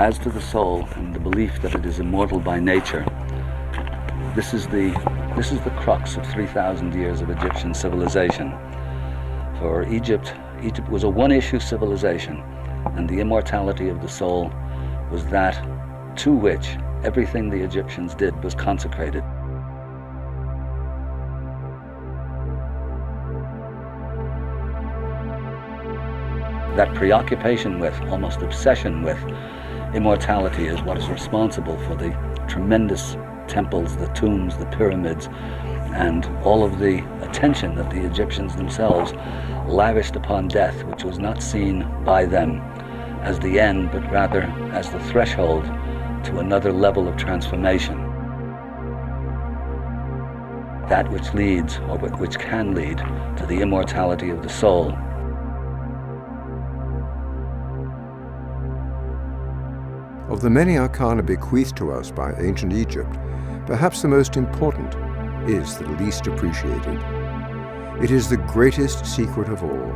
As to the soul and the belief that it is immortal by nature, this is the crux of 3,000 years of Egyptian civilization. For Egypt was a one-issue civilization, and the immortality of the soul was that to which everything the Egyptians did was consecrated. That preoccupation with, almost obsession with, immortality is what is responsible for the tremendous temples, the tombs, the pyramids, and all of the attention that the Egyptians themselves lavished upon death, which was not seen by them as the end, but rather as the threshold to another level of transformation. That which leads, or which can lead, to the immortality of the soul. Of the many arcana bequeathed to us by ancient Egypt, perhaps the most important is the least appreciated. It is the greatest secret of all,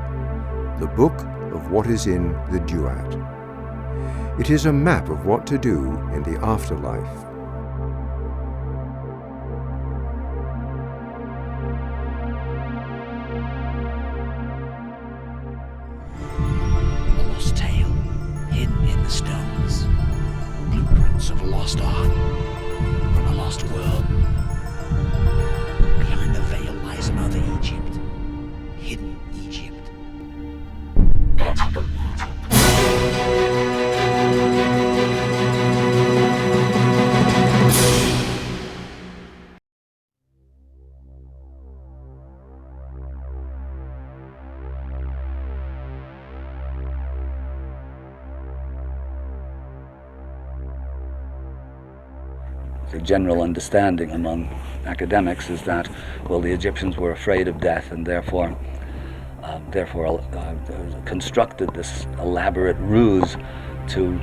the book of what is in the Duat. It is a map of what to do in the afterlife. A lost tale, hidden in the stones. Blueprints of a lost art, from a lost world. Behind the veil lies another Egypt, hidden Egypt. The general understanding among academics is that, well, the Egyptians were afraid of death and therefore constructed this elaborate ruse to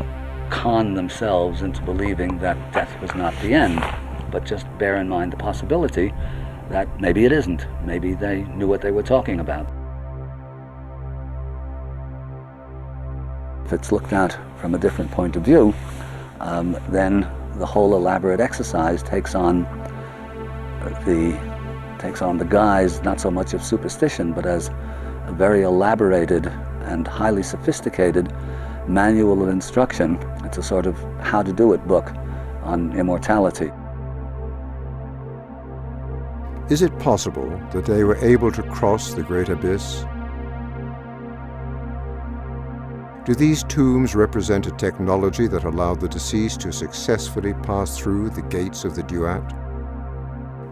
con themselves into believing that death was not the end. But just bear in mind the possibility that maybe it isn't. Maybe they knew what they were talking about. If it's looked at from a different point of view, then the whole elaborate exercise takes on the guise not so much of superstition, but as a very elaborated and highly sophisticated manual of instruction. It's a sort of how to do it book on immortality. Is it possible that they were able to cross the great abyss? Do these tombs represent a technology that allowed the deceased to successfully pass through the gates of the Duat?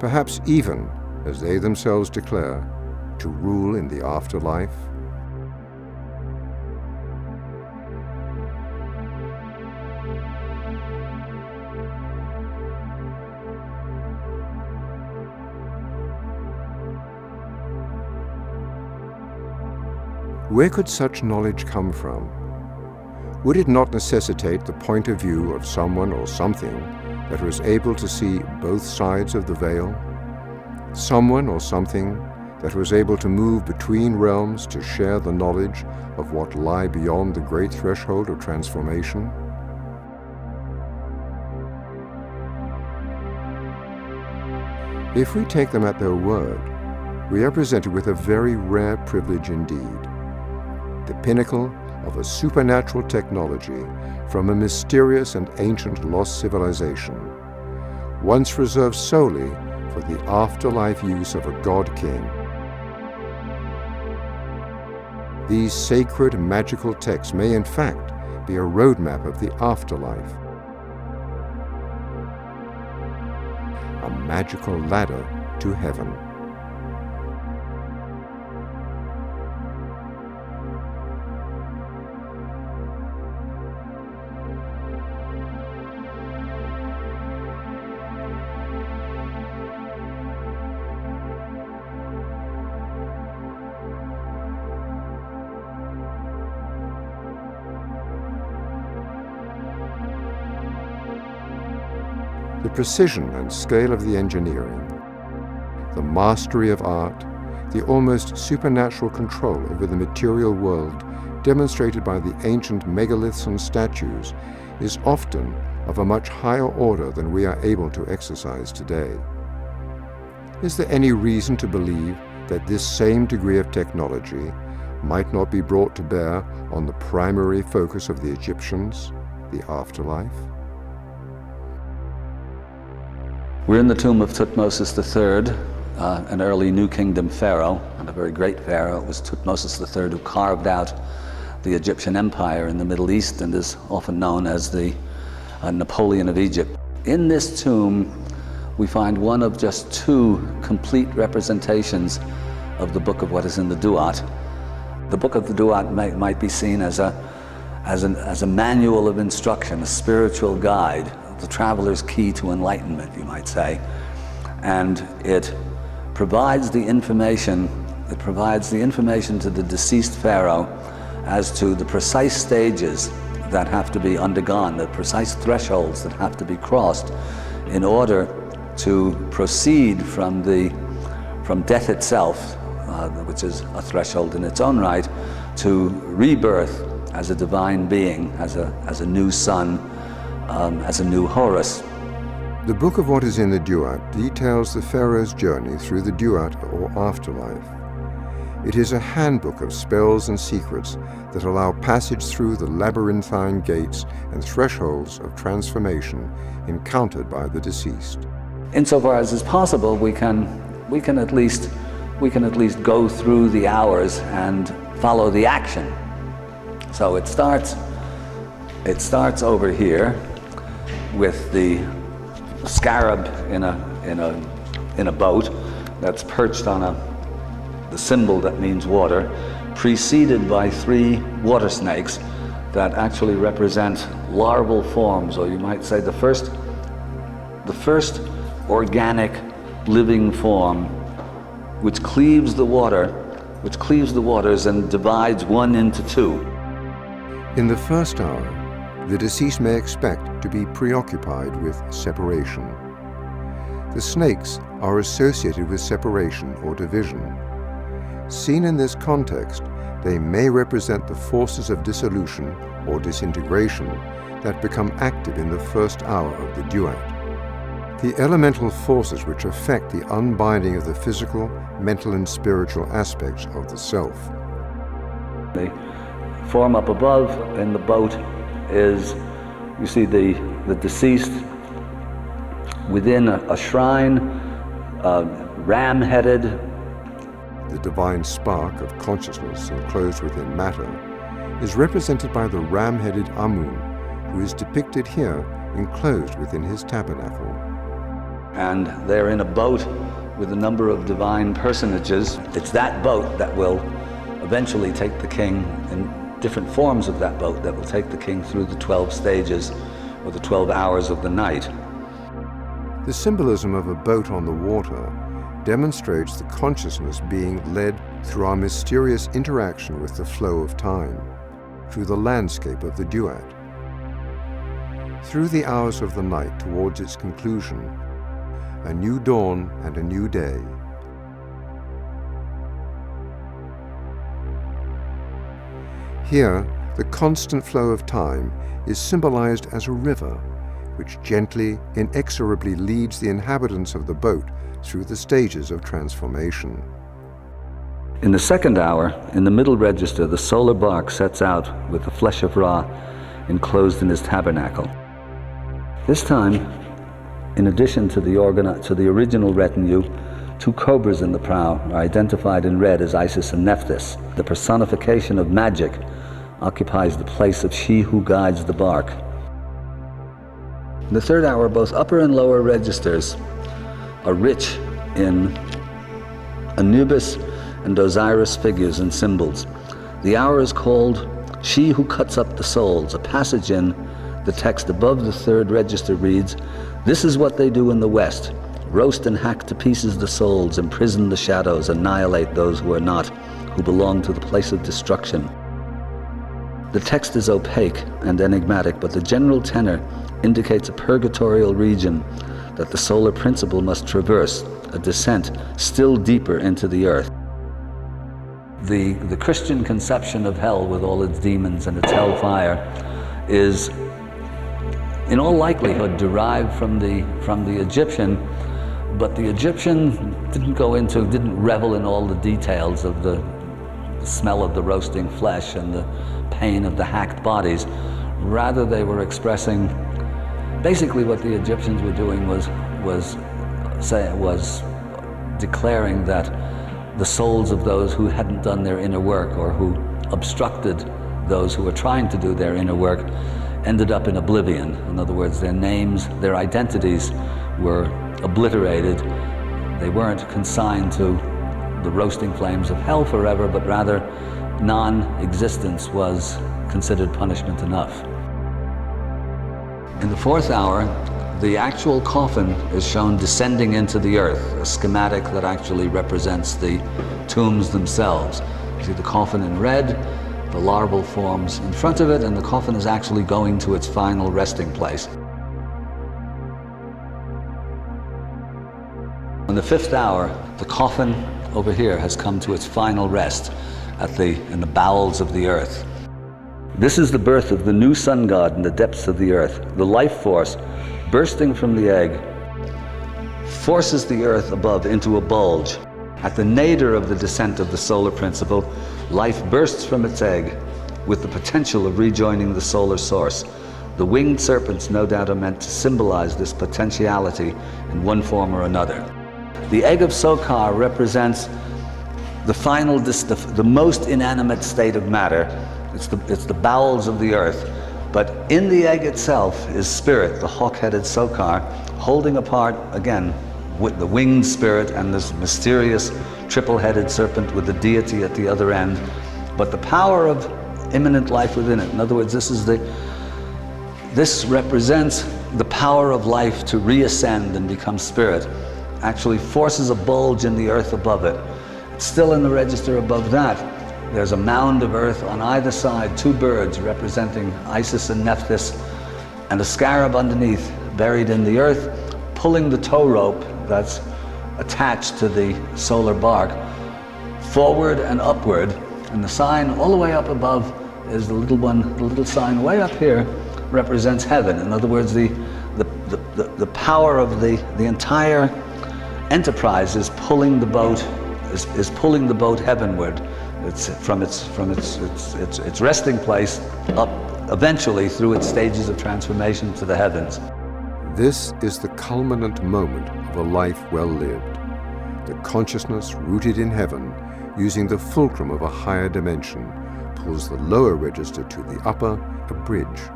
Perhaps even, as they themselves declare, to rule in the afterlife? Where could such knowledge come from? Would it not necessitate the point of view of someone or something that was able to see both sides of the veil? Someone or something that was able to move between realms to share the knowledge of what lie beyond the great threshold of transformation? If we take them at their word, we are presented with a very rare privilege indeed. The pinnacle of a supernatural technology from a mysterious and ancient lost civilization, once reserved solely for the afterlife use of a god-king. These sacred magical texts may in fact be a roadmap of the afterlife, a magical ladder to heaven. The precision and scale of the engineering, the mastery of art, the almost supernatural control over the material world demonstrated by the ancient megaliths and statues is often of a much higher order than we are able to exercise today. Is there any reason to believe that this same degree of technology might not be brought to bear on the primary focus of the Egyptians, the afterlife? We're in the tomb of Thutmose III, an early New Kingdom pharaoh, and a very great pharaoh. It was Thutmose III who carved out the Egyptian Empire in the Middle East and is often known as the Napoleon of Egypt. In this tomb, we find one of just two complete representations of the book of what is in the Duat. The book of the Duat might be seen as a manual of instruction, a spiritual guide, the traveler's key to enlightenment, you might say. And it provides the information to the deceased pharaoh as to the precise stages that have to be undergone, the precise thresholds that have to be crossed in order to proceed from death itself, which is a threshold in its own right, to rebirth as a divine being, as a new son, as a new Horus. The Book of What is in the Duat details the pharaoh's journey through the Duat or afterlife. It is a handbook of spells and secrets that allow passage through the labyrinthine gates and thresholds of transformation encountered by the deceased. Insofar as is possible, we can at least go through the hours and follow the action. So it starts over here with the scarab in a boat that's perched on the symbol that means water, preceded by 3 water snakes that actually represent larval forms, or you might say the first organic living form which cleaves the waters and divides one into 2. In the first hour, the deceased may expect to be preoccupied with separation. The snakes are associated with separation or division. Seen in this context, they may represent the forces of dissolution or disintegration that become active in the first hour of the Duat. The elemental forces which affect the unbinding of the physical, mental, and spiritual aspects of the self. The form up above in the boat is, you see the deceased within a shrine, ram-headed. The divine spark of consciousness enclosed within matter is represented by the ram-headed Amun, who is depicted here enclosed within his tabernacle. And they're in a boat with a number of divine personages. It's that boat that will eventually take the king, in different forms of that boat, that will take the king through the 12 stages or the 12 hours of the night. The symbolism of a boat on the water demonstrates the consciousness being led through our mysterious interaction with the flow of time, through the landscape of the Duat. Through the hours of the night towards its conclusion, a new dawn and a new day. Here, the constant flow of time is symbolized as a river, which gently, inexorably leads the inhabitants of the boat through the stages of transformation. In the second hour, in the middle register, the solar bark sets out with the flesh of Ra enclosed in his tabernacle. This time, in addition to the original retinue, 2 cobras in the prow are identified in red as Isis and Nephthys. The personification of magic occupies the place of she who guides the bark. In the third hour, both upper and lower registers are rich in Anubis and Osiris figures and symbols. The hour is called She Who Cuts Up the Souls. A passage in the text above the third register reads, "This is what they do in the West, roast and hack to pieces the souls, imprison the shadows, annihilate those who are not, who belong to the place of destruction." The text is opaque and enigmatic, but the general tenor indicates a purgatorial region that the solar principle must traverse, a descent still deeper into the earth. The Christian conception of hell with all its demons and its hellfire is in all likelihood derived from the Egyptian, but the Egyptian didn't revel in all the details of the smell of the roasting flesh and the pain of the hacked bodies. Rather, they were expressing, basically what the Egyptians were doing was declaring that the souls of those who hadn't done their inner work, or who obstructed those who were trying to do their inner work, ended up in oblivion. In other words, their names, their identities were obliterated. They weren't consigned to the roasting flames of hell forever, but rather non-existence was considered punishment enough. In the fourth hour, the actual coffin is shown descending into the earth, a schematic that actually represents the tombs themselves. You see the coffin in red, the larval forms in front of it, and the coffin is actually going to its final resting place. In the fifth hour, the coffin over here has come to its final rest in the bowels of the earth. This is the birth of the new sun god in the depths of the earth. The life force bursting from the egg forces the earth above into a bulge. At the nadir of the descent of the solar principle, life bursts from its egg with the potential of rejoining the solar source. The winged serpents no doubt are meant to symbolize this potentiality in one form or another. The egg of Sokar represents the most inanimate state of matter. It's the bowels of the earth. But in the egg itself is spirit, the hawk-headed Sokar, holding apart, again, with the winged spirit and this mysterious triple-headed serpent with the deity at the other end. But the power of immanent life within it. In other words, this represents the power of life to reascend and become spirit. Actually forces a bulge in the earth above it. Still in the register above that, there's a mound of earth on either side, two birds representing Isis and Nephthys, and a scarab underneath, buried in the earth, pulling the tow rope that's attached to the solar bark forward and upward. And the sign all the way up above is the little sign way up here represents heaven. In other words, the power of the entire enterprise is pulling the boat heavenward. It's from its resting place up eventually through its stages of transformation to the heavens. This is the culminant moment of a life well lived. The consciousness rooted in heaven, using the fulcrum of a higher dimension, pulls the lower register to the upper, a bridge,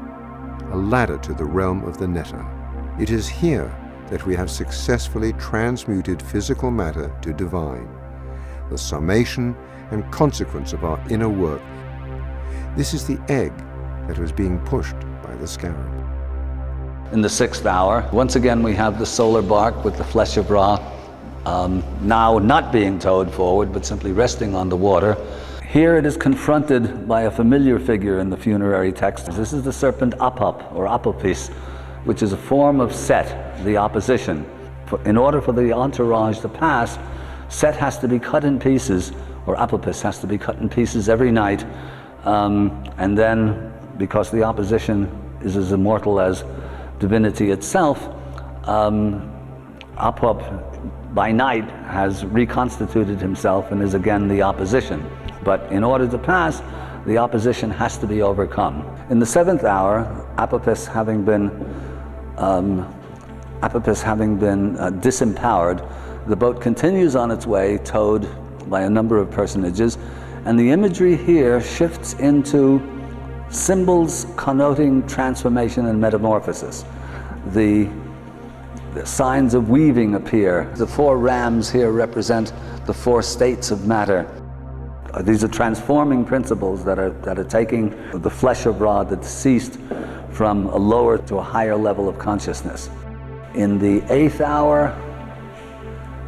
a ladder to the realm of the netta. It is here that we have successfully transmuted physical matter to divine, the summation and consequence of our inner work. This is the egg that was being pushed by the scarab. In the sixth hour, once again we have the solar bark with the flesh of Ra, now not being towed forward but simply resting on the water. Here it is confronted by a familiar figure in the funerary text. This is the serpent Apap, or Apophis, which is a form of Set, the opposition. In order for the entourage to pass, Set has to be cut in pieces, or Apophis has to be cut in pieces every night, and then, because the opposition is as immortal as divinity itself, Apap by night has reconstituted himself and is again the opposition. But in order to pass, the opposition has to be overcome. In the seventh hour, Apophis having been disempowered, the boat continues on its way, towed by a number of personages, and the imagery here shifts into symbols connoting transformation and metamorphosis. The signs of weaving appear. The four rams here represent the four states of matter. These are transforming principles that are taking the flesh of Ra, the deceased, from a lower to a higher level of consciousness. In the eighth hour,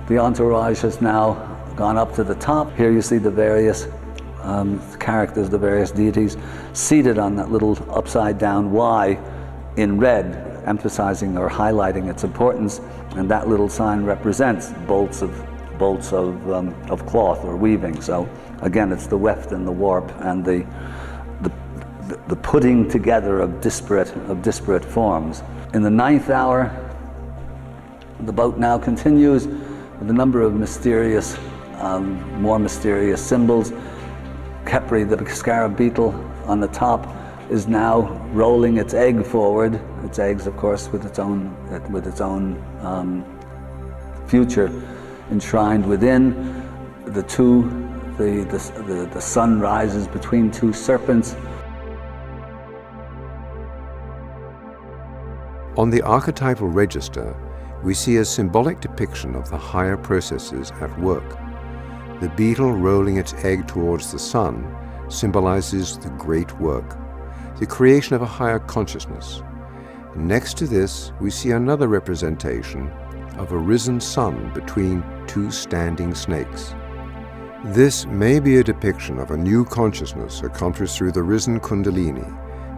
the entourage has now gone up to the top. Here you see the various characters, the various deities, seated on that little upside down Y in red, emphasizing or highlighting its importance, and that little sign represents bolts of cloth or weaving. So again, it's the weft and the warp and the the putting together of disparate forms. In the 9th hour, the boat now continues with a number of mysterious, more mysterious symbols. Khepri, the scarab beetle on the top, is now rolling its egg forward. Its eggs, of course, with its own future enshrined within. The sun rises between two serpents. On the archetypal register, we see a symbolic depiction of the higher processes at work. The beetle rolling its egg towards the sun symbolizes the great work, the creation of a higher consciousness. Next to this, we see another representation of a risen sun between two standing snakes. This may be a depiction of a new consciousness accomplished through the risen Kundalini,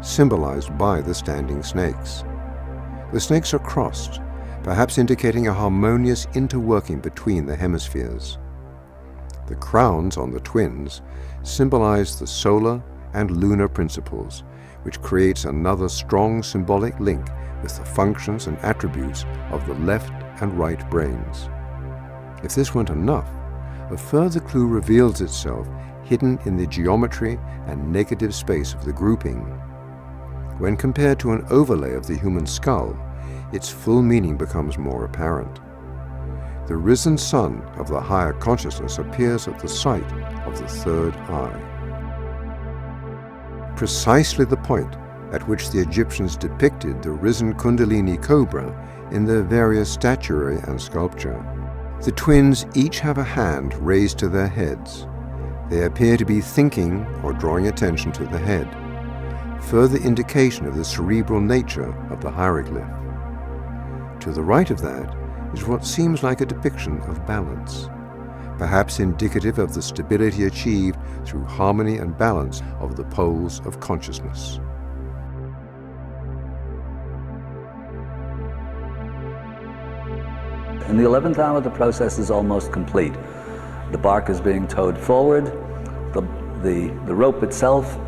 symbolized by the standing snakes. The snakes are crossed, perhaps indicating a harmonious interworking between the hemispheres. The crowns on the twins symbolize the solar and lunar principles, which creates another strong symbolic link with the functions and attributes of the left and right brains. If this weren't enough, a further clue reveals itself hidden in the geometry and negative space of the grouping. When compared to an overlay of the human skull, its full meaning becomes more apparent. The risen sun of the higher consciousness appears at the site of the third eye. Precisely the point at which the Egyptians depicted the risen Kundalini cobra in their various statuary and sculpture. The twins each have a hand raised to their heads. They appear to be thinking or drawing attention to the head, further indication of the cerebral nature of the hieroglyph. To the right of that is what seems like a depiction of balance, perhaps indicative of the stability achieved through harmony and balance of the poles of consciousness. In the 11th hour, the process is almost complete. The bark is being towed forward. The rope itself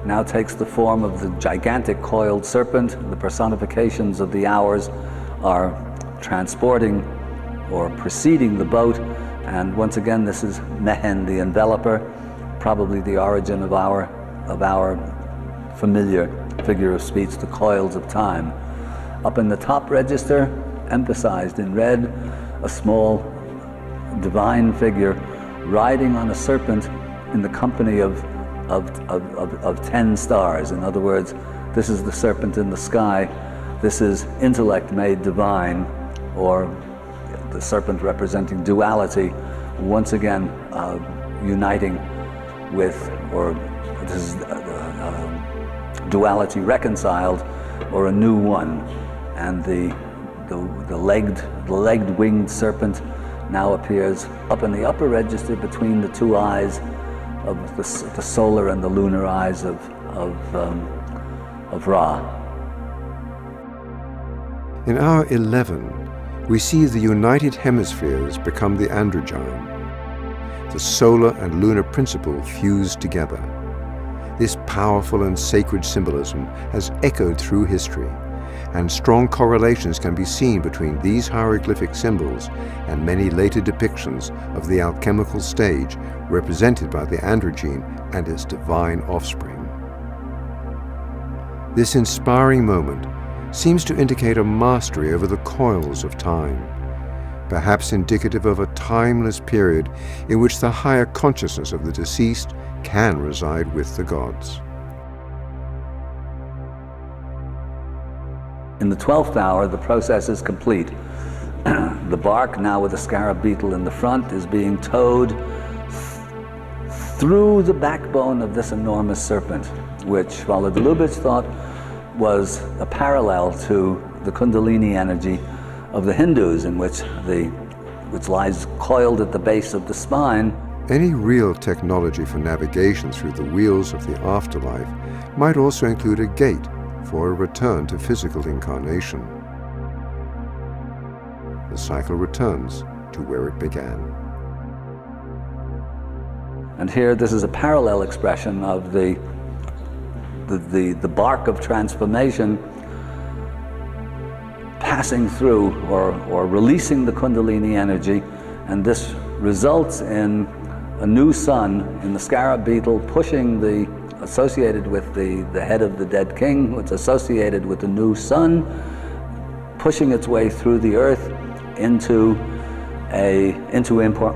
now takes the form of the gigantic coiled serpent. The personifications of the hours are transporting or preceding the boat, and once again this is Mehen the enveloper, probably the origin of our familiar figure of speech, the coils of time. Up in the top register, emphasized in red, a small divine figure riding on a serpent in the company of 10 stars. In other words, this is the serpent in the sky. This is intellect made divine, or the serpent representing duality, once again uniting with, or this is duality reconciled, or a new one. And the legged winged serpent now appears up in the upper register between the two eyes of the solar and the lunar eyes of Ra. In hour 11, we see the united hemispheres become the androgyne, the solar and lunar principle fused together. This powerful and sacred symbolism has echoed through history, and strong correlations can be seen between these hieroglyphic symbols and many later depictions of the alchemical stage represented by the androgyne and its divine offspring. This inspiring moment seems to indicate a mastery over the coils of time, perhaps indicative of a timeless period in which the higher consciousness of the deceased can reside with the gods. In the 12th hour, the process is complete. The bark, now with the scarab beetle in the front, is being towed through the backbone of this enormous serpent, which Svala de Lubitsch thought was a parallel to the Kundalini energy of the Hindus, in which lies coiled at the base of the spine. Any real technology for navigation through the wheels of the afterlife might also include a gate for a return to physical incarnation. The cycle returns to where it began. And here, this is a parallel expression of the the bark of transformation passing through or releasing the Kundalini energy, and this results in a new sun in the scarab beetle pushing associated with the head of the dead king, it's associated with the new sun, pushing its way through the earth into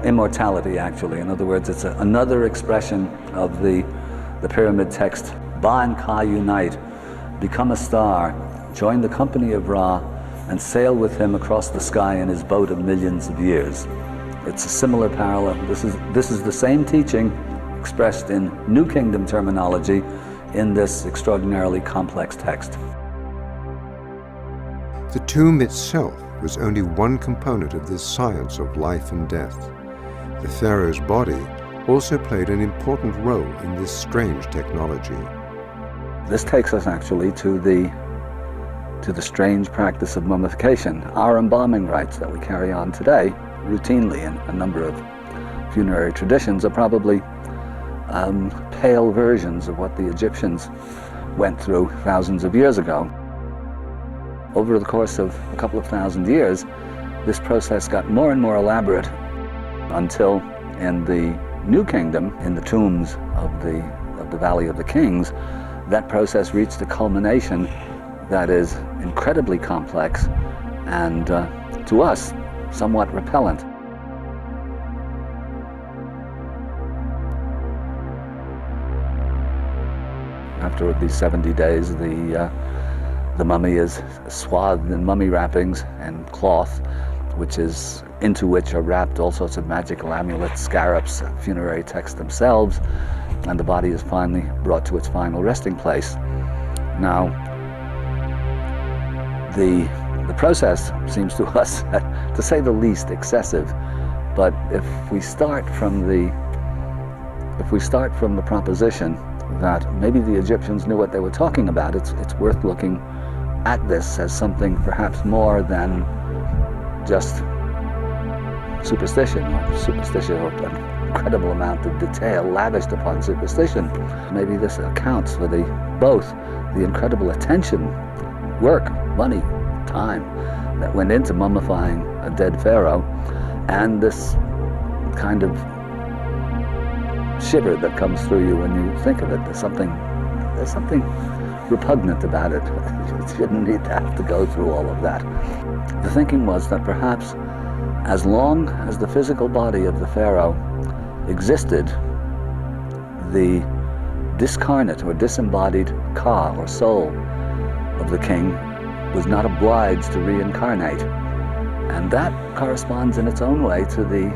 immortality, actually. In other words, it's another expression of the pyramid text. Ba and Ka unite, become a star, join the company of Ra, and sail with him across the sky in his boat of millions of years. It's a similar parallel. This is the same teaching expressed in New Kingdom terminology in this extraordinarily complex text. The tomb itself was only one component of this science of life and death. The pharaoh's body also played an important role in this strange technology. This takes us actually to the strange practice of mummification. Our embalming rites that we carry on today routinely in a number of funerary traditions are probably pale versions of what the Egyptians went through thousands of years ago. Over the course of a couple of thousand years, this process got more and more elaborate until in the New Kingdom, in the tombs of the Valley of the Kings, that process reached a culmination that is incredibly complex and, to us, somewhat repellent. After these 70 days, the mummy is swathed in mummy wrappings and cloth, into which are wrapped all sorts of magical amulets, scarabs, funerary texts themselves, and the body is finally brought to its final resting place. Now, the process seems to us, to say the least, excessive. But if we start from the proposition that maybe the Egyptians knew what they were talking about, it's worth looking at this as something perhaps more than just superstition or an incredible amount of detail lavished upon superstition. Maybe this accounts for both the incredible attention, work, money, time that went into mummifying a dead pharaoh, and this kind of shiver that comes through you when you think of it. There's something repugnant about it. You shouldn't need to have to go through all of that. The thinking was that perhaps as long as the physical body of the pharaoh existed, the discarnate or disembodied Ka, or soul, of the king was not obliged to reincarnate. And that corresponds in its own way to the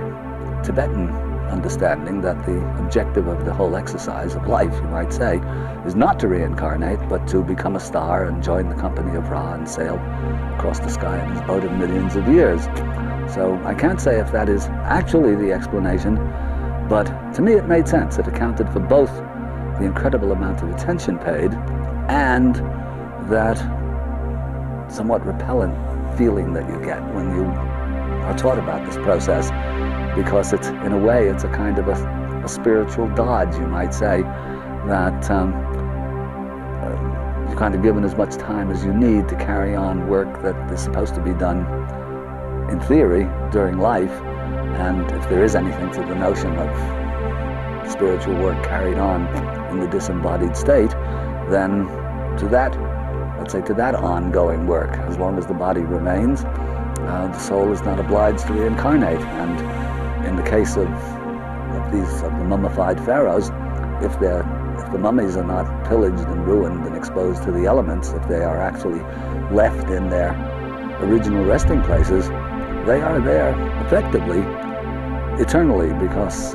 Tibetan understanding that the objective of the whole exercise of life, you might say, is not to reincarnate, but to become a star and join the company of Ra and sail across the sky in his boat of millions of years. So I can't say if that is actually the explanation, but to me it made sense. It accounted for both the incredible amount of attention paid and that somewhat repellent feeling that you get when you are taught about this process, because it's, in a way, it's a kind of a spiritual dodge, you might say, that you're kind of given as much time as you need to carry on work that is supposed to be done, in theory, during life. And if there is anything to the notion of spiritual work carried on in the disembodied state, then to that, let's say, to that ongoing work, as long as the body remains, the soul is not obliged to reincarnate. And in the case of the mummified pharaohs, if the mummies are not pillaged and ruined and exposed to the elements, if they are actually left in their original resting places, they are there effectively eternally, because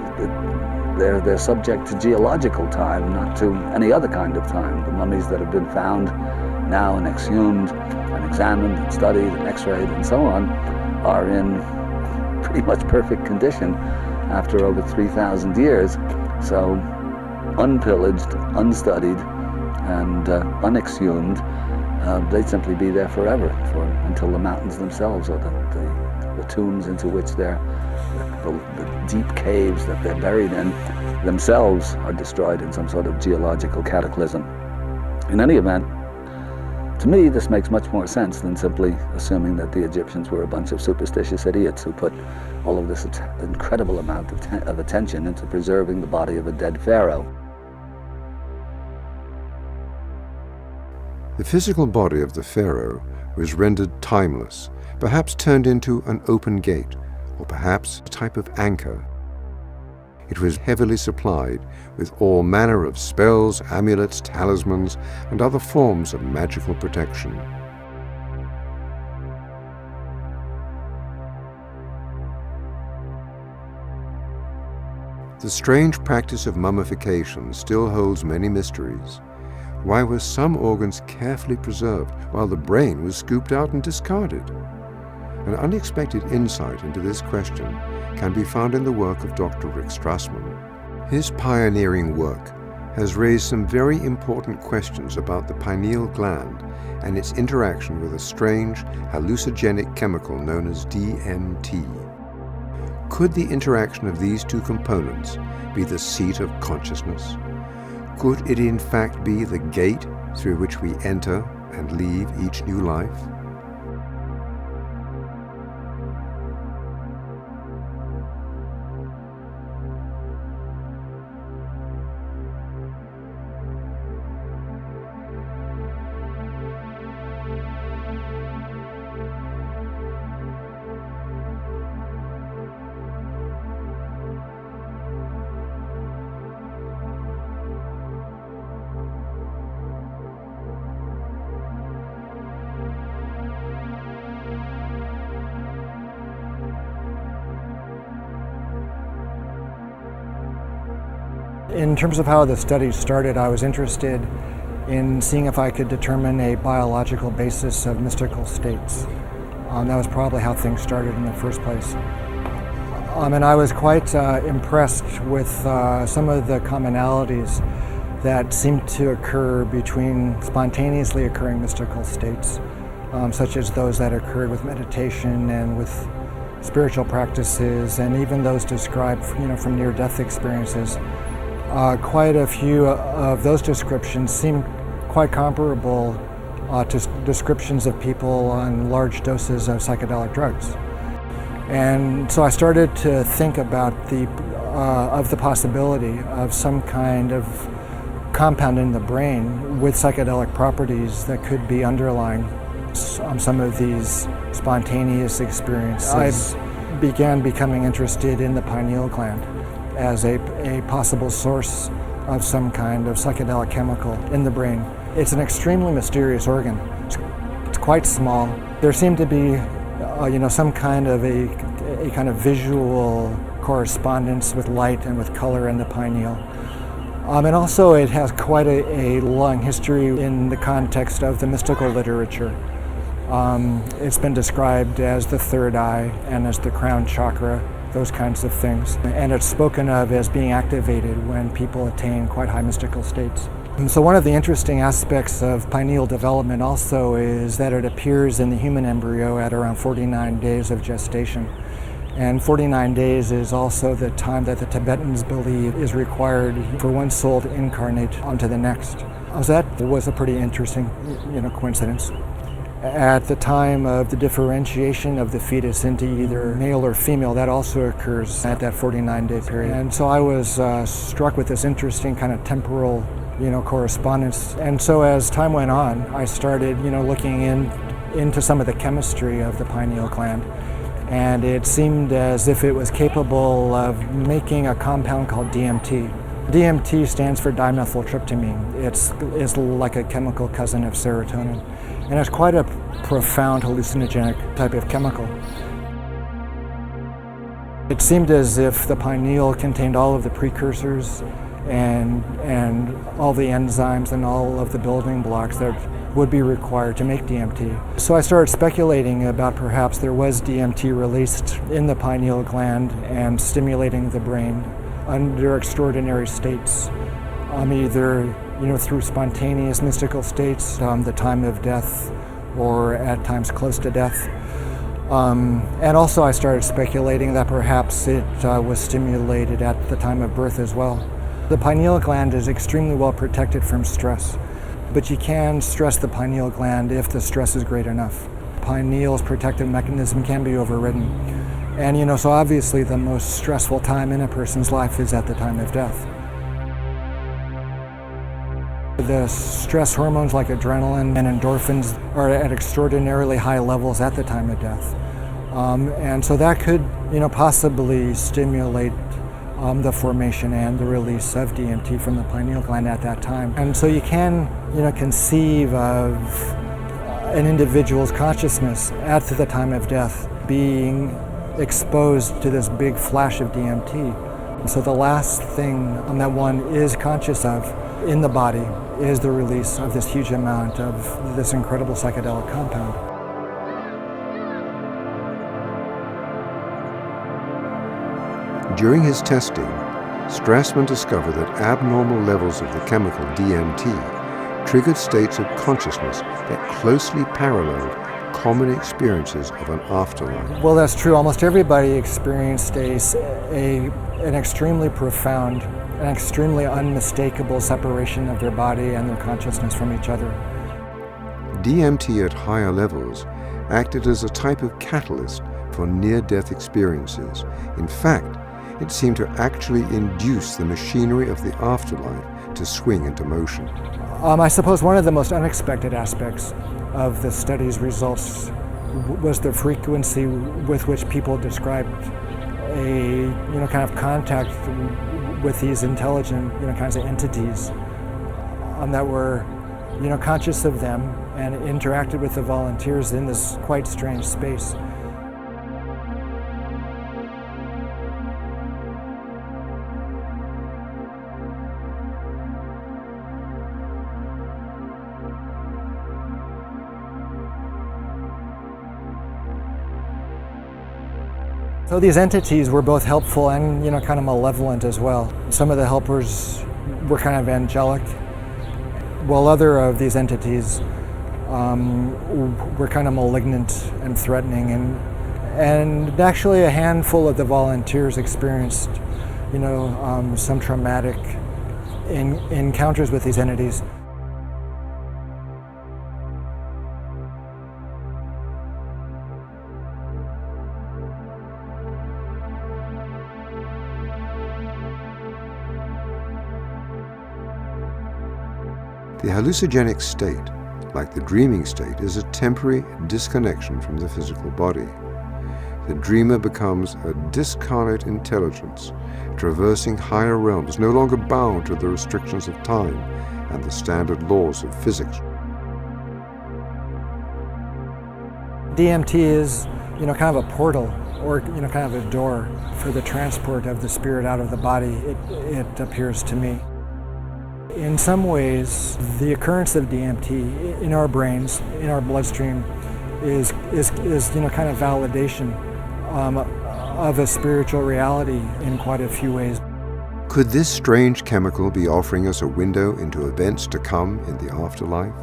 they're subject to geological time, not to any other kind of time. The mummies that have been found now and exhumed and examined and studied and x-rayed and so on are in pretty much perfect condition after over 3,000 years. So unpillaged, unstudied, and unexhumed, they'd simply be there forever, until the mountains themselves, or the tombs into which the deep caves that they're buried in themselves are destroyed in some sort of geological cataclysm. In any event, to me, this makes much more sense than simply assuming that the Egyptians were a bunch of superstitious idiots who put all of this incredible amount of attention into preserving the body of a dead pharaoh. The physical body of the pharaoh was rendered timeless, perhaps turned into an open gate, or perhaps a type of anchor. It was heavily supplied with all manner of spells, amulets, talismans, and other forms of magical protection. The strange practice of mummification still holds many mysteries. Why were some organs carefully preserved while the brain was scooped out and discarded? An unexpected insight into this question can be found in the work of Dr. Rick Strassman. His pioneering work has raised some very important questions about the pineal gland and its interaction with a strange hallucinogenic chemical known as DMT. Could the interaction of these two components be the seat of consciousness? Could it in fact be the gate through which we enter and leave each new life? In terms of how the study started, I was interested in seeing if I could determine a biological basis of mystical states. That was probably how things started in the first place. And I was quite impressed with some of the commonalities that seemed to occur between spontaneously occurring mystical states, such as those that occurred with meditation and with spiritual practices, and even those described, from near-death experiences. Quite a few of those descriptions seem quite comparable to descriptions of people on large doses of psychedelic drugs. And so I started to think about the possibility of some kind of compound in the brain with psychedelic properties that could be underlying some of these spontaneous experiences. I began becoming interested in the pineal gland as a possible source of some kind of psychedelic chemical in the brain. It's an extremely mysterious organ. It's quite small. There seemed to be, some kind of a kind of visual correspondence with light and with color in the pineal. And also it has quite a long history in the context of the mystical literature. It's been described as the third eye and as the crown chakra, those kinds of things. And it's spoken of as being activated when people attain quite high mystical states. So one of the interesting aspects of pineal development also is that it appears in the human embryo at around 49 days of gestation. And 49 days is also the time that the Tibetans believe is required for one soul to incarnate onto the next. So that was a pretty interesting, coincidence. At the time of the differentiation of the fetus into either male or female, that also occurs at that 49-day period. And so I was struck with this interesting kind of temporal, correspondence. And so as time went on, I started, looking into some of the chemistry of the pineal gland. And it seemed as if it was capable of making a compound called DMT. DMT stands for dimethyltryptamine. It's like a chemical cousin of serotonin. And it's quite a profound hallucinogenic type of chemical. It seemed as if the pineal contained all of the precursors and all the enzymes and all of the building blocks that would be required to make DMT. So I started speculating about perhaps there was DMT released in the pineal gland and stimulating the brain under extraordinary states, either through spontaneous mystical states, the time of death, or at times close to death. And also I started speculating that perhaps it was stimulated at the time of birth as well. The pineal gland is extremely well protected from stress. but you can stress the pineal gland if the stress is great enough. Pineal's protective mechanism can be overridden. And so obviously the most stressful time in a person's life is at the time of death. The stress hormones like adrenaline and endorphins are at extraordinarily high levels at the time of death. And so that could, possibly stimulate the formation and the release of DMT from the pineal gland at that time. And so you can, conceive of an individual's consciousness at the time of death being exposed to this big flash of DMT. So the last thing that one is conscious of in the body is the release of this huge amount of this incredible psychedelic compound. During his testing, Strassman discovered that abnormal levels of the chemical DMT triggered states of consciousness that closely paralleled common experiences of an afterlife. Well, that's true. Almost everybody experienced an extremely profound and extremely unmistakable separation of their body and their consciousness from each other. DMT at higher levels acted as a type of catalyst for near-death experiences. In fact, it seemed to actually induce the machinery of the afterlife to swing into motion. I suppose one of the most unexpected aspects of the study's results was the frequency with which people described a kind of contact with these intelligent kinds of entities that were conscious of them and interacted with the volunteers in this quite strange space. So these entities were both helpful and, kind of malevolent as well. Some of the helpers were kind of angelic, while other of these entities were kind of malignant and threatening. And actually a handful of the volunteers experienced, some traumatic encounters with these entities. The hallucinogenic state, like the dreaming state, is a temporary disconnection from the physical body. The dreamer becomes a discarnate intelligence, traversing higher realms, no longer bound to the restrictions of time and the standard laws of physics. DMT is, kind of a portal or, kind of a door for the transport of the spirit out of the body, it appears to me. In some ways, the occurrence of DMT in our brains, in our bloodstream, is kind of validation of a spiritual reality in quite a few ways. Could this strange chemical be offering us a window into events to come in the afterlife?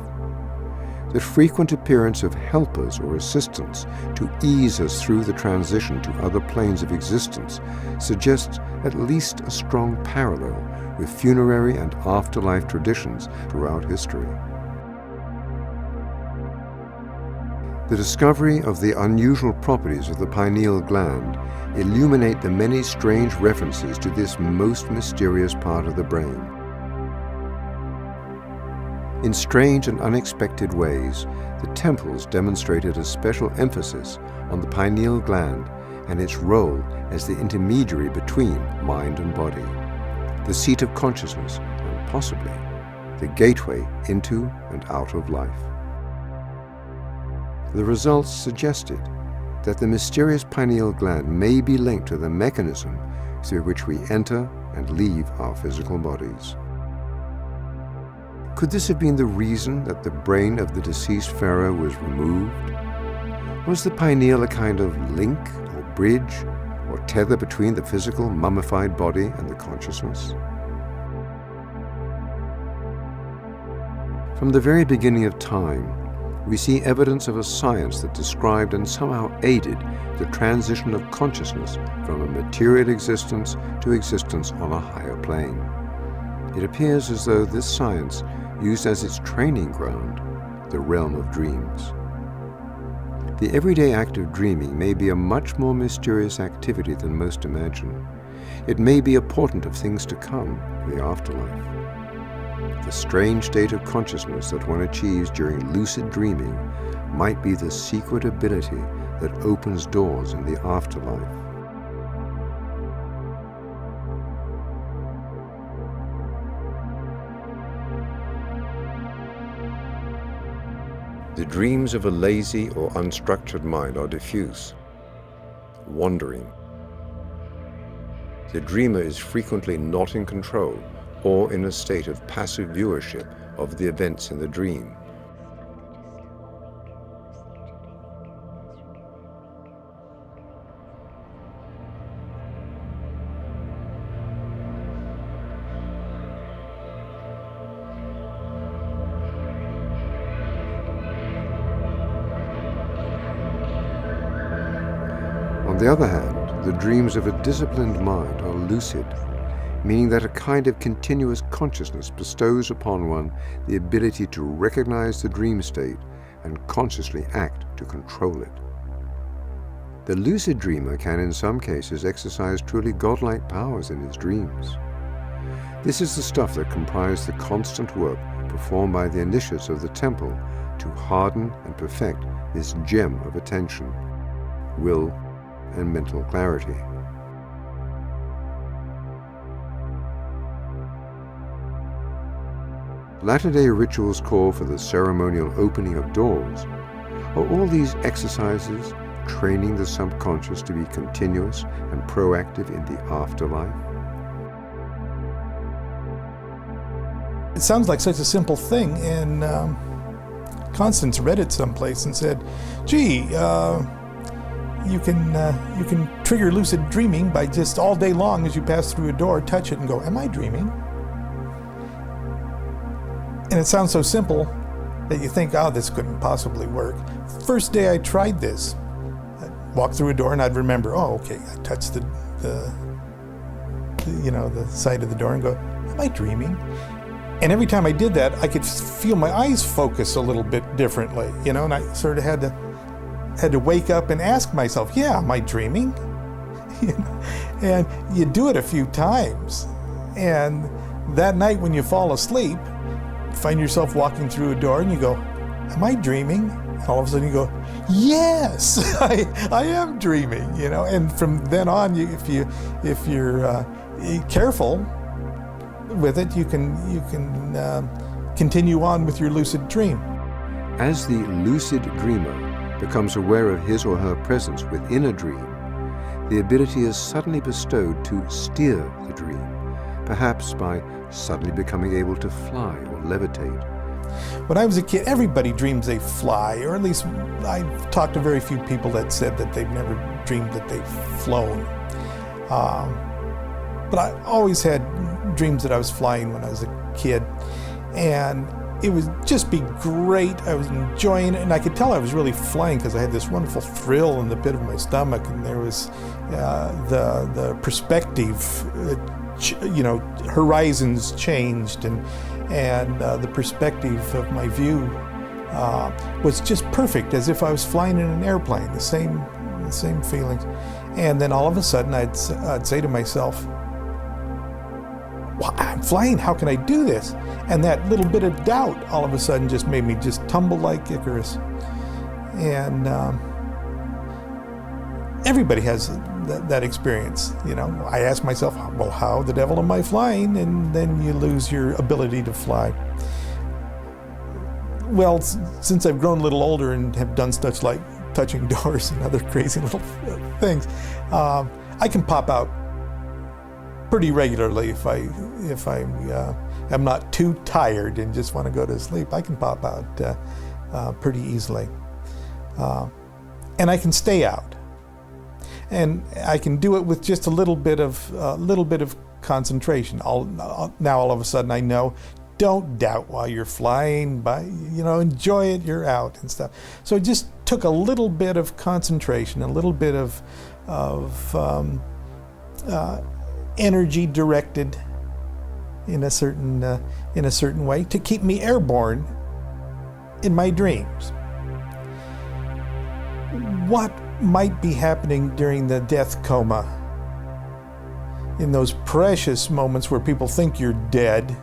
The frequent appearance of helpers or assistants to ease us through the transition to other planes of existence suggests at least a strong parallel with funerary and afterlife traditions throughout history. The discovery of the unusual properties of the pineal gland illuminate the many strange references to this most mysterious part of the brain. In strange and unexpected ways, the temples demonstrated a special emphasis on the pineal gland and its role as the intermediary between mind and body, the seat of consciousness, and possibly the gateway into and out of life. The results suggested that the mysterious pineal gland may be linked to the mechanism through which we enter and leave our physical bodies. Could this have been the reason that the brain of the deceased pharaoh was removed? Was the pineal a kind of link or bridge or tether between the physical mummified body and the consciousness? From the very beginning of time, we see evidence of a science that described and somehow aided the transition of consciousness from a material existence to existence on a higher plane. It appears as though this science used as its training ground the realm of dreams. The everyday act of dreaming may be a much more mysterious activity than most imagine. It may be a portent of things to come in the afterlife. The strange state of consciousness that one achieves during lucid dreaming might be the secret ability that opens doors in the afterlife. The dreams of a lazy or unstructured mind are diffuse, wandering. The dreamer is frequently not in control or in a state of passive viewership of the events in the dream. On the other hand, the dreams of a disciplined mind are lucid, meaning that a kind of continuous consciousness bestows upon one the ability to recognize the dream state and consciously act to control it. The lucid dreamer can in some cases exercise truly godlike powers in his dreams. This is the stuff that comprised the constant work performed by the initiates of the temple to harden and perfect this gem of attention, will, and mental clarity. Latter-day rituals call for the ceremonial opening of doors. Are all these exercises training the subconscious to be continuous and proactive in the afterlife? It sounds like such a simple thing, and Constance read it someplace and said, gee, you can trigger lucid dreaming by just all day long as you pass through a door, touch it and go, am I dreaming? And it sounds so simple that you think, oh, this couldn't possibly work. First day I tried this, I'd walk through a door and I'd remember, oh, okay, I touched the side of the door and go, am I dreaming? And every time I did that, I could feel my eyes focus a little bit differently, and I sort of had to wake up and ask myself, yeah, am I dreaming? And you do it a few times. And that night when you fall asleep, find yourself walking through a door and you go, am I dreaming? And all of a sudden you go, yes, I am dreaming, And from then on, if you're careful with it, you can continue on with your lucid dream. As the lucid dreamer becomes aware of his or her presence within a dream, the ability is suddenly bestowed to steer the dream, perhaps by suddenly becoming able to fly or levitate. When I was a kid, everybody dreams they fly, or at least I've talked to very few people that said that they've never dreamed that they've flown. But I always had dreams that I was flying when I was a kid, and it would just be great. I was enjoying it, and I could tell I was really flying because I had this wonderful thrill in the pit of my stomach, and there was the perspective, horizons changed, and the perspective of my view was just perfect, as if I was flying in an airplane. The same feelings, and then all of a sudden I'd say to myself, well, I'm flying, how can I do this? And that little bit of doubt all of a sudden just made me just tumble like Icarus. And everybody has that experience, I ask myself, well, how the devil am I flying? And then you lose your ability to fly. Well, since I've grown a little older and have done stuff like touching doors and other crazy little things, I can pop out pretty regularly if I am not too tired and just want to go to sleep. I can pop out pretty easily, and I can stay out, and I can do it with just a little bit of concentration. Now all of a sudden I know, don't doubt while you're flying, enjoy it, you're out and stuff. So it just took a little bit of concentration, a little bit of energy directed, in a certain way to keep me airborne in my dreams. What might be happening during the death coma, in those precious moments where people think you're dead,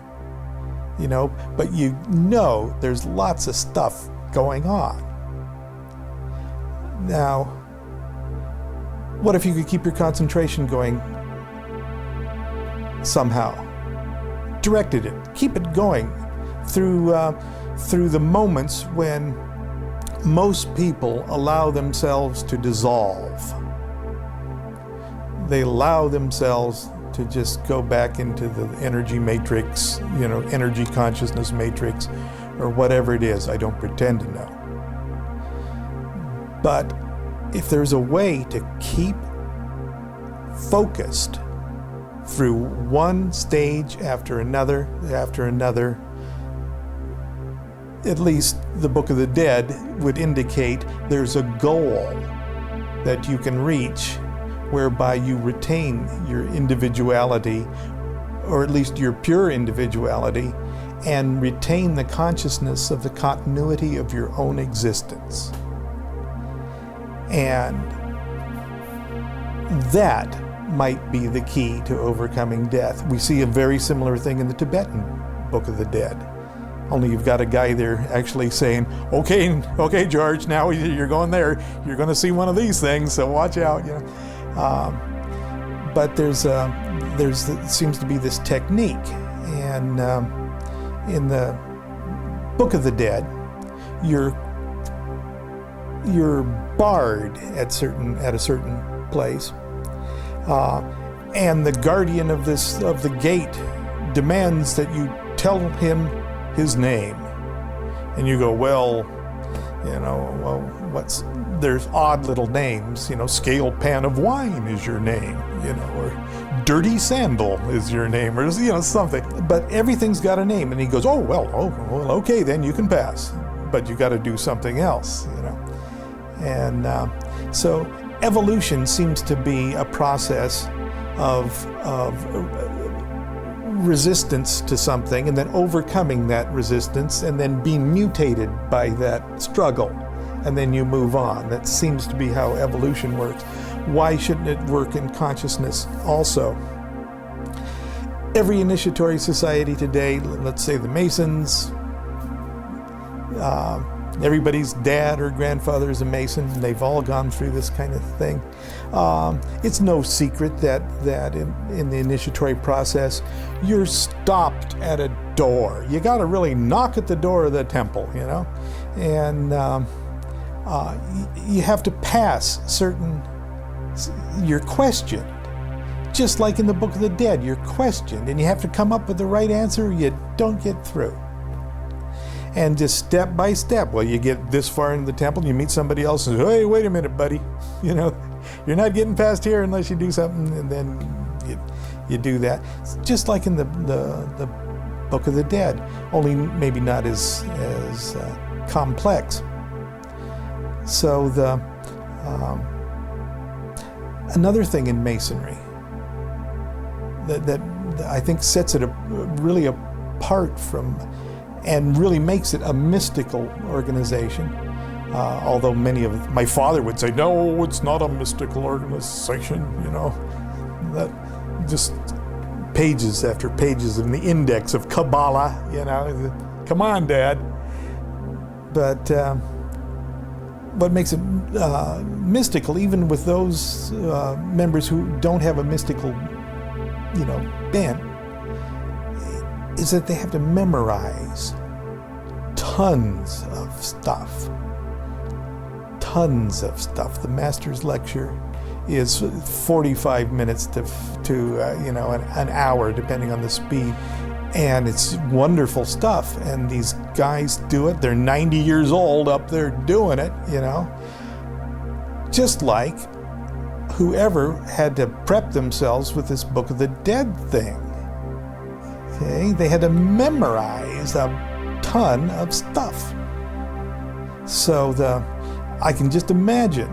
but there's lots of stuff going on. Now, what if you could keep your concentration going somehow? Directed it, keep it going through the moments when most people allow themselves to dissolve. They allow themselves to just go back into the energy matrix, energy consciousness matrix, or whatever it is. I don't pretend to know. But if there's a way to keep focused through one stage after another, at least the Book of the Dead would indicate there's a goal that you can reach whereby you retain your individuality, or at least your pure individuality, and retain the consciousness of the continuity of your own existence. And that might be the key to overcoming death. We see a very similar thing in the Tibetan Book of the Dead. Only you've got a guy there actually saying, okay, George, now you're going there. You're going to see one of these things, so watch out. But there seems to be this technique, and in the Book of the Dead, you're barred at a certain place, and the guardian of the gate demands that you tell him his name, and you go, there's odd little names, Scale Pan of Wine is your name, or Dirty Sandal is your name, or something. But everything's got a name, and he goes, okay, then you can pass, but you got to do something else, And so evolution seems to be a process of resistance to something, and then overcoming that resistance, and then being mutated by that struggle, and then you move on. That seems to be how evolution works. Why shouldn't it work in consciousness also? Every initiatory society today, let's say the Masons, everybody's dad or grandfather is a Mason, and they've all gone through this kind of thing. It's no secret that in the initiatory process, you're stopped at a door. You got to really knock at the door of the temple, and you have to pass you're questioned. Just like in the Book of the Dead, you're questioned, and you have to come up with the right answer or you don't get through. And just step by step, you get this far into the temple, and you meet somebody else and say, hey, wait a minute, buddy. You're not getting past here unless you do something, and then you do that. It's just like in the Book of the Dead, only maybe not as complex. So another thing in Masonry that I think sets it really apart from, and really makes it a mystical organization. Although my father would say, no, it's not a mystical organization, that just pages after pages in the index of Kabbalah, come on, Dad. But what makes it mystical, even with those members who don't have a mystical, bent, is that they have to memorize tons of stuff. The master's lecture is 45 minutes to an hour, depending on the speed. And it's wonderful stuff. And these guys do it. They're 90 years old up there doing it, Just like whoever had to prep themselves with this Book of the Dead thing. Okay, they had to memorize a ton of stuff. So I can just imagine,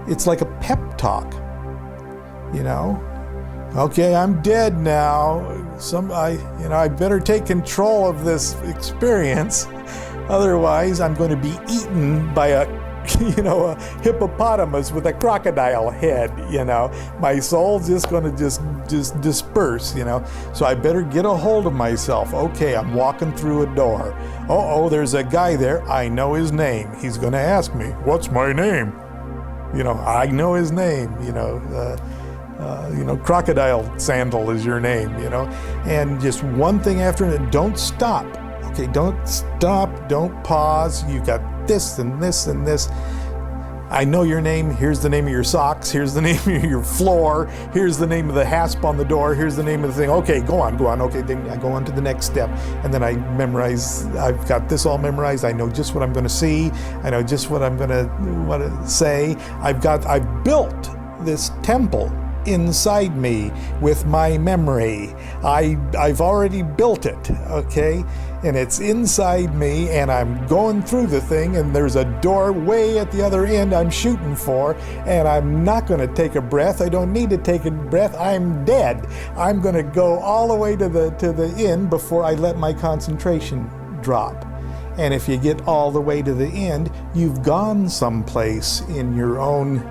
it's like a pep talk, okay, I'm dead now. I better take control of this experience. Otherwise, I'm going to be eaten by a hippopotamus with a crocodile head. My soul's just going to just disperse. So I better get a hold of myself. Okay, I'm walking through a door. Oh, there's a guy there. I know his name. He's going to ask me, "What's my name?" I know his name. Crocodile Sandal is your name. And just one thing after another. Don't stop. Okay, don't stop. Don't pause. You got this and this and this. I know your name. Here's the name of your socks. Here's the name of your floor. Here's the name of the hasp on the door. Here's the name of the thing. Okay, go on. Okay, then I go on to the next step. And then I memorize. I've got this all memorized. I know just what I'm going to see. I know just what I'm going to say. I've built this temple inside me with my memory. I've already built it, okay? And it's inside me, and I'm going through the thing, and there's a door way at the other end I'm shooting for, and I'm not going to take a breath. I don't need to take a breath. I'm dead. I'm going to go all the way to the end before I let my concentration drop. And if you get all the way to the end, you've gone someplace in your own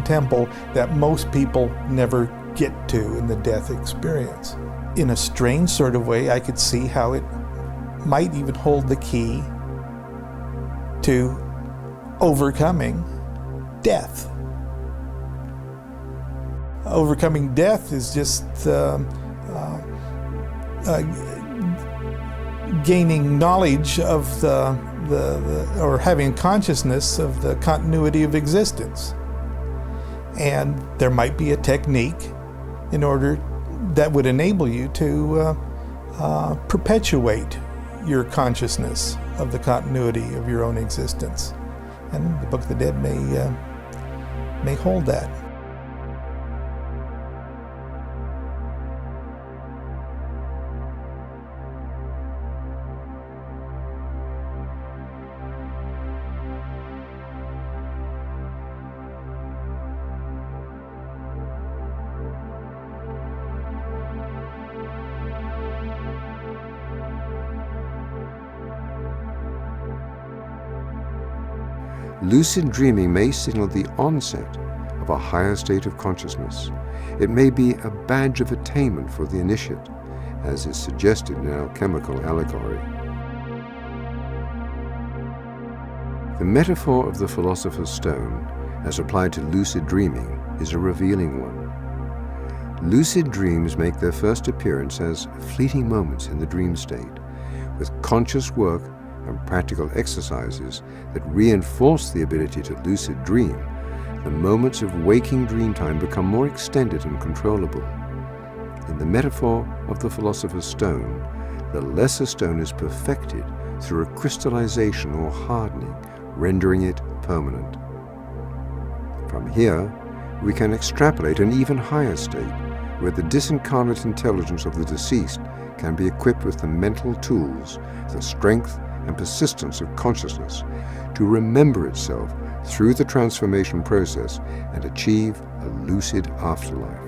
temple that most people never get to in the death experience. In a strange sort of way, I could see how it might even hold the key to overcoming death. Overcoming death is just gaining knowledge of or having consciousness of the continuity of existence. And there might be a technique that would enable you to perpetuate your consciousness of the continuity of your own existence. And the Book of the Dead may hold that. Lucid dreaming may signal the onset of a higher state of consciousness. It may be a badge of attainment for the initiate, as is suggested in alchemical allegory. The metaphor of the Philosopher's Stone, as applied to lucid dreaming, is a revealing one. Lucid dreams make their first appearance as fleeting moments in the dream state, with conscious work and practical exercises that reinforce the ability to lucid dream. The moments of waking dream time become more extended and controllable. In the metaphor of the Philosopher's Stone, the lesser stone is perfected through a crystallization or hardening, rendering it permanent. From here, we can extrapolate an even higher state, where the disincarnate intelligence of the deceased can be equipped with the mental tools, the strength and persistence of consciousness to remember itself through the transformation process and achieve a lucid afterlife.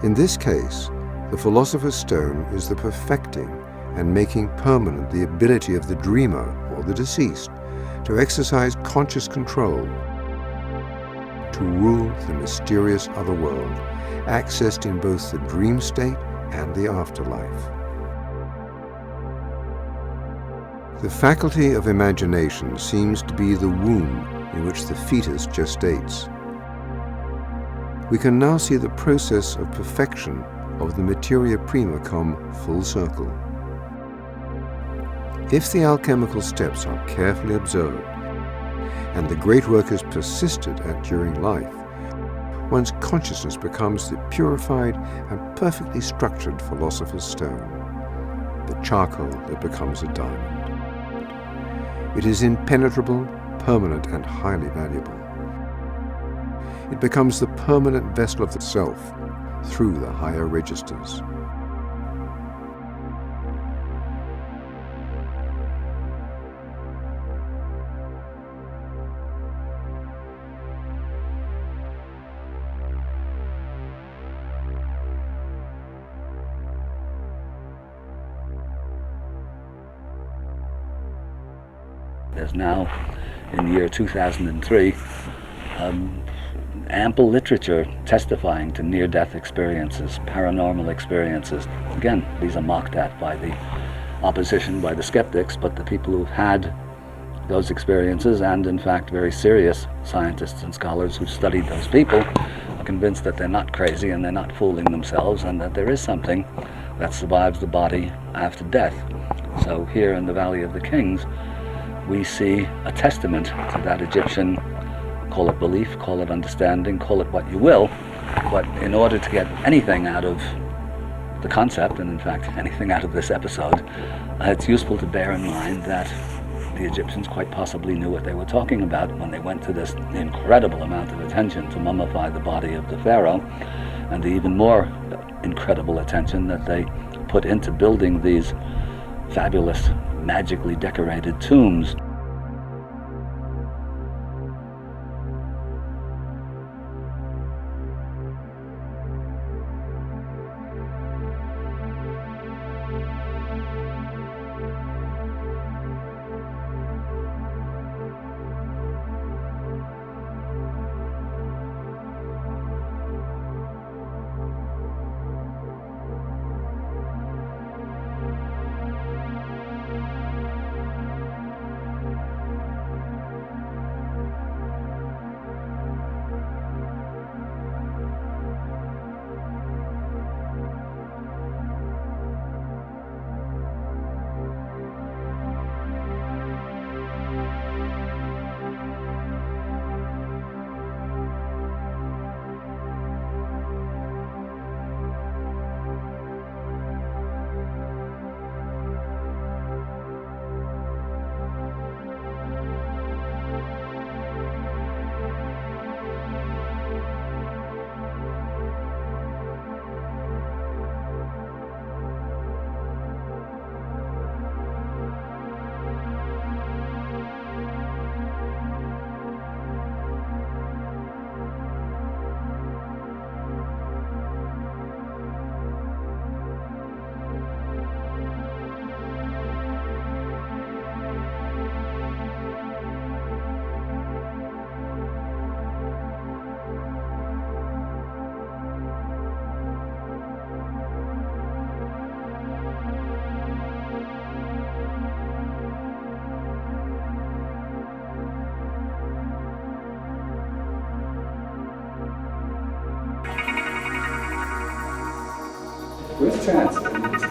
In this case, the Philosopher's Stone is the perfecting and making permanent the ability of the dreamer or the deceased to exercise conscious control, to rule the mysterious other world, accessed in both the dream state and the afterlife. The faculty of imagination seems to be the womb in which the fetus gestates. We can now see the process of perfection of the materia prima come full circle. If the alchemical steps are carefully observed, and the great work is persisted at during life, one's consciousness becomes the purified and perfectly structured Philosopher's Stone, the charcoal that becomes a diamond. It is impenetrable, permanent, and highly valuable. It becomes the permanent vessel of the self through the higher registers. There's now, in the year 2003, ample literature testifying to near-death experiences, paranormal experiences. Again, these are mocked at by the opposition, by the skeptics, but the people who've had those experiences, and in fact very serious scientists and scholars who've studied those people, are convinced that they're not crazy and they're not fooling themselves, and that there is something that survives the body after death. So here in the Valley of the Kings, we see a testament to that Egyptian, call it belief, call it understanding, call it what you will, but in order to get anything out of the concept, and in fact anything out of this episode, it's useful to bear in mind that the Egyptians quite possibly knew what they were talking about when they went to this incredible amount of attention to mummify the body of the pharaoh, and the even more incredible attention that they put into building these fabulous, magically decorated tombs. With chance,